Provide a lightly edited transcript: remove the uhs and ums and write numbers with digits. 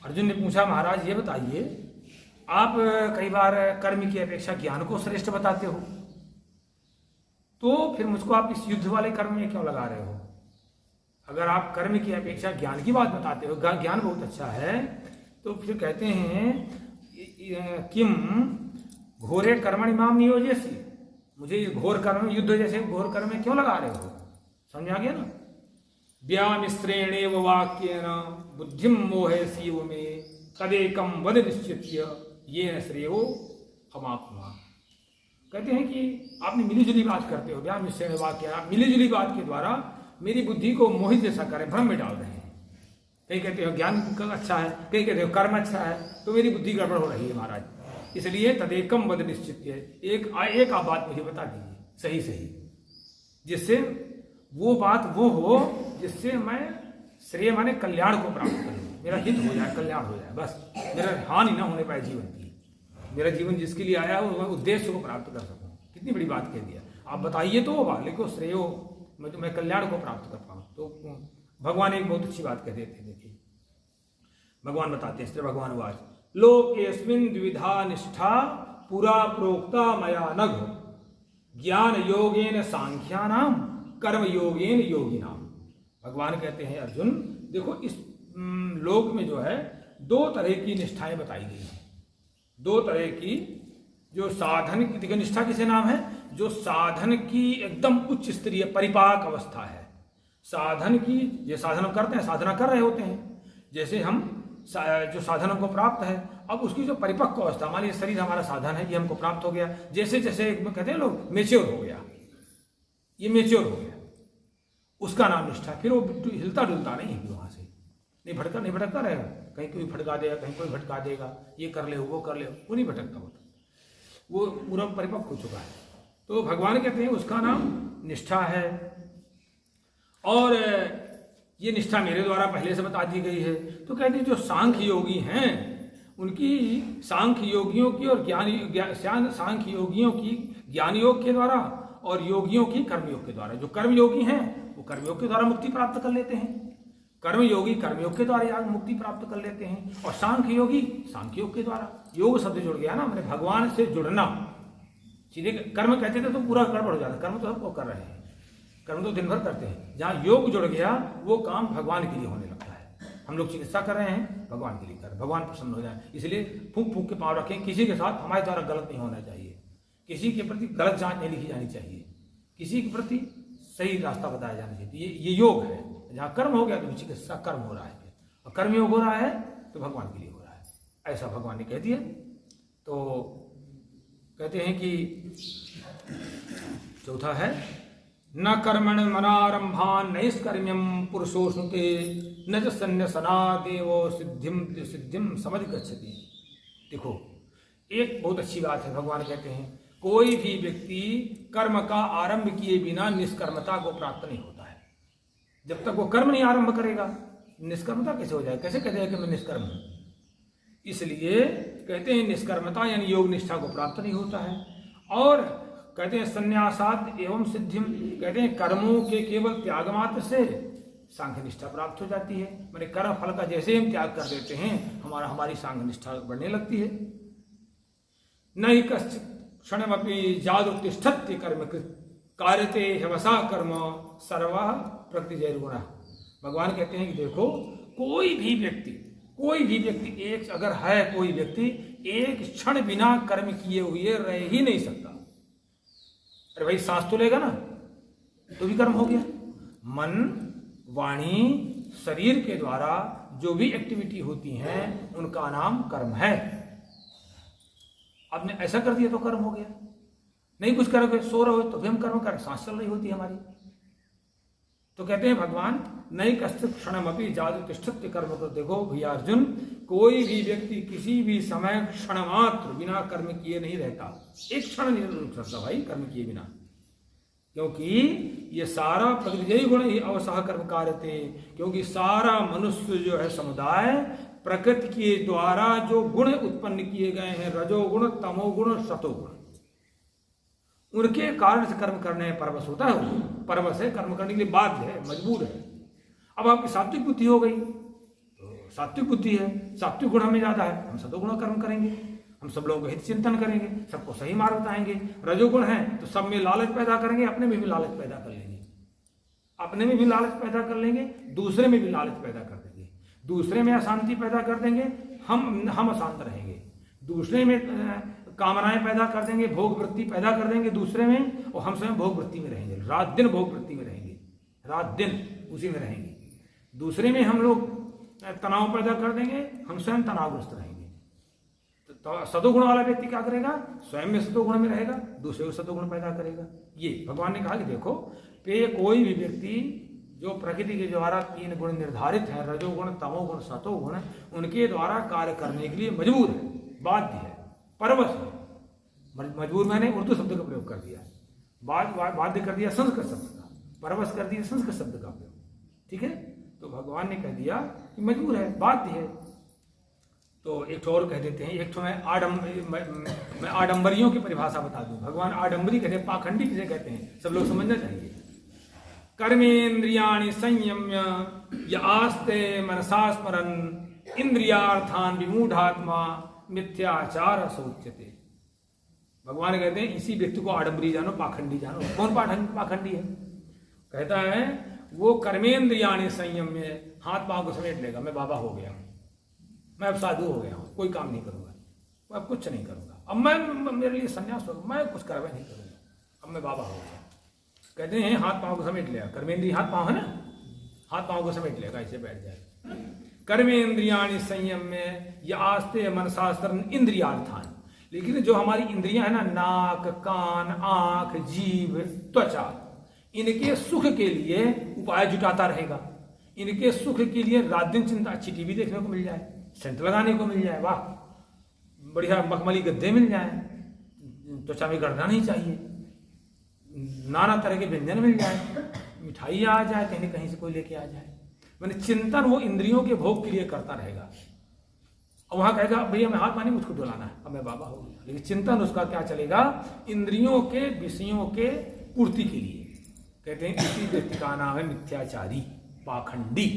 अर्जुन ने पूछा, महाराज ये बताइए, आप कई बार कर्म की अपेक्षा ज्ञान को श्रेष्ठ बताते हो, तो फिर मुझको आप इस युद्ध वाले कर्म में क्यों लगा रहे हो? अगर आप कर्म की अपेक्षा ज्ञान की बात बताते हो, ज्ञान बहुत अच्छा है, तो फिर कहते हैं किम घोरे कर्मणि माम नियोजयसि, मुझे इस घोर कर्म, युद्ध जैसे घोर कर्म में क्यों लगा रहे हो? समझ आ गया ना? व्यामिश्रेणेव वाक्येन बुद्धिम मोहयसि वो में तदेकम वद निश्चित्य येन श्रेयो हमात्मा। कहते हैं कि आपने मिलीजुली बात करते हो, व्यामिश्रेण वाक्य, आप मिलीजुली बात के द्वारा मेरी बुद्धि को मोहित जैसा करें, भ्रम में डाल रहे हैं। कहीं कहते हो ज्ञान अच्छा है, कहीं कहते हो कर्म अच्छा है, तो मेरी बुद्धि गड़बड़ हो रही है महाराज। इसलिए तदेकम वद निश्चित्य, एक आप बात मुझे बता दीजिए सही सही, जिससे वो बात वो हो जिससे मैं श्रेय माने कल्याण को प्राप्त करूं, मेरा हित हो जाए, कल्याण हो जाए, बस मेरा हानि ना होने पाए जीवन की, मेरा जीवन जिसके लिए आया हो मैं उद्देश्य को प्राप्त कर सकूं। कितनी बड़ी बात कह दिया, आप बताइए तो होगा, लेकिन श्रेयो मैं कल्याण को प्राप्त कर पाऊं। तो भगवान एक बहुत अच्छी बात कहते थे, देखिए भगवान बताते हैं, भगवान वाच लोकेस्मिन् द्विधा निष्ठा पुरा प्रोक्ता मया नघ ज्ञान योगेन सांख्यानाम कर्म योगेन योगिनाम। भगवान कहते हैं अर्जुन देखो, इस लोक में जो है दो तरह की निष्ठाएं बताई गई हैं, दो तरह की, जो साधन की निष्ठा किसे नाम है, जो साधन की एकदम उच्च स्तरीय परिपाक अवस्था है। साधन की, ये साधन हम करते हैं, साधना कर रहे होते हैं, जैसे हम जो साधनों को प्राप्त है, अब उसकी जो परिपक्व अवस्था, मान लीजिए शरीर हमारा साधन है, ये हमको प्राप्त हो गया, जैसे जैसे कहते हैं लोग मेच्योर हो गया, ये मेच्योर हो गया, उसका नाम निष्ठा। फिर वो हिलता डुलता नहीं है वहां से, नहीं भटकता रहेगा, कहीं कोई भटका देगा, कहीं कोई भटका देगा, ये कर ले वो कर ले, वो नहीं भटकता, वो पूरा परिपक्व हो चुका है। तो भगवान कहते हैं उसका नाम निष्ठा है। और ये निष्ठा मेरे द्वारा पहले से बता दी गई है। तो कहते हैं जो सांख्य योगी हैं, उनकी सांख्य योगियों की और सांख्य योगियों की ज्ञान योग के द्वारा और योगियों की कर्मयोग के द्वारा। जो कर्मयोगी हैं वो कर्मयोग के द्वारा मुक्ति प्राप्त कर लेते हैं, कर्मयोगी कर्मयोग के द्वारा मुक्ति प्राप्त कर लेते हैं, और सांख्य योगी सांख्य योग के द्वारा। योग शब्द जुड़ गया ना, मैंने भगवान से जुड़ना। सीधे कर्म कहते थे तो पूरा गड़बड़ हो जाता, कर्म तो सबको कर रहे हैं, कर्म तो दिन भर करते हैं। जहाँ योग जुड़ गया वो काम भगवान के लिए होने लगता है। हम लोग चिकित्सा कर रहे हैं, भगवान के लिए कर रहे हैं, भगवान प्रसन्न हो जाए, इसलिए फूंक फूंक के पाँव रखें। किसी के साथ हमारे द्वारा गलत नहीं होना चाहिए, किसी के प्रति गलत जांच नहीं लिखी जानी चाहिए, किसी के प्रति सही रास्ता बताया जाना चाहिए। ये योग है। जहाँ कर्म हो गया तो चिकित्सा कर्म हो रहा है, और कर्मयोग हो रहा है तो भगवान के लिए हो रहा है, ऐसा भगवान ने कह दिया। तो कहते हैं कि चौथा है न कर्मण मनारंभान नैष्कर्म्यम पुरुषोष्णुते न च सन्न्यसनादेवो सिद्धिम समझ गच्छति। देखो एक बहुत अच्छी बात है, भगवान कहते हैं कोई भी व्यक्ति कर्म का आरंभ किए बिना निष्कर्मता को प्राप्त नहीं होता है। जब तक वो कर्म नहीं आरंभ करेगा निष्कर्मता कैसे हो जाए, कैसे कह जाए कि मैं निष्कर्म हूं। इसलिए कहते हैं निष्कर्मता यानी योग निष्ठा को प्राप्त नहीं होता है। और कहते हैं संन्यासाद एवं सिद्धिम, कहते हैं कर्मों के केवल त्याग मात्र से सांख्य निष्ठा प्राप्त हो जाती है। मैंने कर्म फल का जैसे हम त्याग कर देते हैं हमारी सांख्य निष्ठा बढ़ने लगती है। न ही क्षणमपि जादुतिष्ठत्य कर्म कार्यते हवसा कर्म सर्वा प्रकृति गुण। भगवान कहते हैं कि देखो कोई भी व्यक्ति एक अगर है, कोई व्यक्ति एक क्षण बिना कर्म किए हुए रह ही नहीं सकता। अरे भाई सांस तो लेगा ना, तो भी कर्म हो गया। मन वाणी शरीर के द्वारा जो भी एक्टिविटी होती हैं उनका नाम कर्म है। आपने ऐसा कर दिया तो कर्म हो गया। नहीं कुछ करोगे, सो रहे हो तो भी हम कर्म कर, सांस चल रही होती है हमारी। तो कहते हैं भगवान नहीं कश्चित क्षणमपि जादुतिष्ठत्य कर्म को। देखो भैया अर्जुन, कोई भी व्यक्ति किसी भी समय क्षण मात्र बिना कर्म किए नहीं रहता, एक क्षण नहीं रुक सकता भाई कर्म किए बिना, क्योंकि ये सारा प्रकृति गुण ही अवसह कर्म कार्य थे। क्योंकि सारा मनुष्य जो है समुदाय प्रकृति के द्वारा जो गुण उत्पन्न किए गए हैं, रजोगुण तमोगुण सतोगुण, उनके कारण से कर्म करने में परवश होता है। परवश है, कर्म करने के लिए बाध्य है, मजबूर है। अब आपकी सात्विक बुद्धि हो गई तो सात्विक बुद्धि है, सात्विक गुण हमें ज्यादा है, हम सतोगुण कर्म करेंगे, हम सब लोगों को हित चिंतन करेंगे, सबको सही मार्ग बताएंगे। रजोगुण है तो सब में लालच पैदा करेंगे, अपने में भी लालच पैदा कर लेंगे, अपने में भी लालच पैदा कर लेंगे, दूसरे में भी लालच पैदा कर देंगे, दूसरे में अशांति पैदा कर देंगे, हम अशांत रहेंगे, दूसरे में कामनाएं पैदा कर देंगे, भोग वृत्ति पैदा कर देंगे दूसरे में, और हम स्वयं भोग वृत्ति में रहेंगे, रात दिन भोग वृत्ति में रहेंगे, रात दिन उसी में रहेंगे। दूसरे में हम लोग तनाव पैदा कर देंगे, हम स्वयं तनावग्रस्त रहेंगे। तो सतोगुण वाला व्यक्ति क्या करेगा, स्वयं में सतोगुण में रहेगा, दूसरे को सतोगुण पैदा करेगा। ये भगवान ने कहा कि देखो पे कोई भी व्यक्ति जो प्रकृति के द्वारा 3 गुण निर्धारित है, रजोगुण, तमोगुण, सतोगुण, उनके द्वारा कार्य करने के लिए मजबूर है, बाध्य है, परवश है। मजबूर मैंने उर्दू शब्द का प्रयोग कर दिया, बाध्य कर दिया संस्कृत शब्द का, परवश कर दिया संस्कृत शब्द का प्रयोग, ठीक है। तो भगवान ने कह दिया कि मजबूर है, बाध्य है। तो एक और कह देते हैं, एक तो मैं आडंबरियों की परिभाषा बता दूं। भगवान आडंबरी कहते हैं, पाखंडी किसे कहते हैं, सब लोग समझना चाहिए। कर्मेन्द्रियाणि संयम्य य आस्ते मनसा स्मरन् इंद्रियार्थान विमूढ़ात्मा मिथ्याचार सोच्यते। भगवान कहते हैं इसी व्यक्ति को आडंबरी जानो, पाखंडी जानो। कौन पाखंडी है? कहता है वो कर्मेन्द्रियाणि संयम्य, हाथ पांव को समेट लेगा, मैं बाबा हो गया, मैं अब साधु हो गया हूँ, कोई काम नहीं करूंगा, मैं अब कुछ नहीं करूंगा, अब मैं मेरे लिए संन्यास होगा, मैं कुछ कार्रवाई नहीं करूंगा, अब मैं बाबा हो गया। कहते हैं हाथ पांव को समेट लेगा, कर्मेंद्रिय हाथ पांव है ना, हाथ पांव को समेट लेगा, ऐसे बैठ जाएगा। कर्मेंद्रियाणि संयम्य या आस्ते मनसास्त्र इंद्रियार्थान। लेकिन जो हमारी इंद्रियां है ना, नाक, कान, आंख, जीभ, त्वचा, इनके सुख के लिए उपाय जुटाता रहेगा। इनके सुख के लिए रात दिन चिंता, अच्छी टीवी देखने को मिल जाए, सेंट लगाने को मिल जाए, वाह बढ़िया मखमली गद्दे मिल जाए, त्वचा में गड़ना नहीं चाहिए, नाना तरह के व्यंजन मिल जाए, मिठाई आ जाए, कहीं कहीं से कोई लेके आ जाए। मैंने चिंतन वो इंद्रियों के भोग के लिए करता रहेगा। और वहां कहेगा भैया मैं हाथ पानी मुझको डुलाना है, अब मैं बाबा हो गया। लेकिन चिंतन उसका क्या चलेगा, इंद्रियों के विषयों के पूर्ति के लिए। कहते हैं इसी व्यक्ति का नाम है मिथ्याचारी, पाखंडी।